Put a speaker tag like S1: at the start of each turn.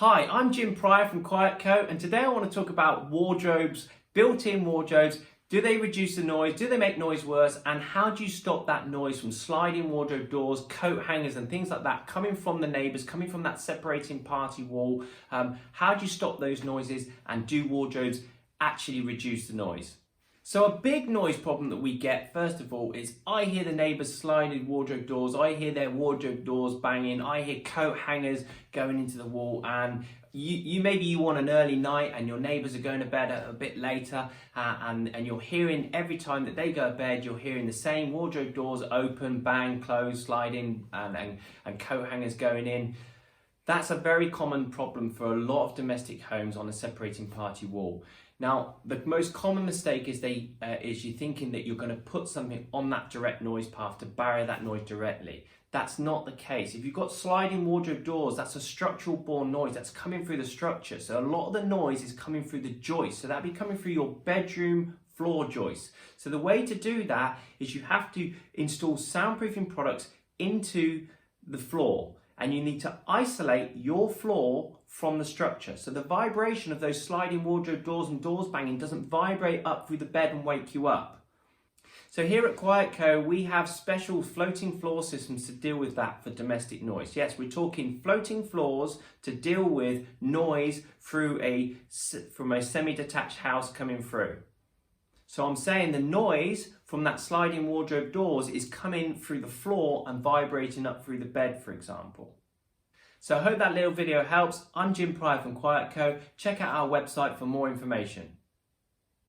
S1: Hi, I'm Jim Pryor from Quietco, and today I want to talk about wardrobes, built-in wardrobes. Do they reduce the noise? Do they make noise worse? And how do you stop that noise from sliding wardrobe doors, coat hangers and things like that coming from the neighbours, coming from that separating party wall? How do you stop those noises, and do wardrobes actually reduce the noise? So a big noise problem that we get, first of all, is I hear the neighbours sliding wardrobe doors, I hear their wardrobe doors banging, I hear coat hangers going into the wall, and maybe you want an early night and your neighbours are going to bed a bit later, and you're hearing every time that they go to bed, you're hearing the same wardrobe doors open, bang, close, sliding, and coat hangers going in. That's a very common problem for a lot of domestic homes on a separating party wall. Now, the most common mistake is you're thinking that you're going to put something on that direct noise path to barrier that noise directly. That's not the case. If you've got sliding wardrobe doors, that's a structural borne noise that's coming through the structure. So a lot of the noise is coming through the joist. So that'd be coming through your bedroom floor joist. So the way to do that is you have to install soundproofing products into the floor. And you need to isolate your floor from the structure. So the vibration of those sliding wardrobe doors and doors banging doesn't vibrate up through the bed and wake you up. So here at Quietco, we have special floating floor systems to deal with that for domestic noise. Yes, we're talking floating floors to deal with noise from a semi-detached house coming through. So I'm saying the noise from that sliding wardrobe doors is coming through the floor and vibrating up through the bed, for example. So I hope that little video helps. I'm Jim Pryor from Quietco. Check out our website for more information.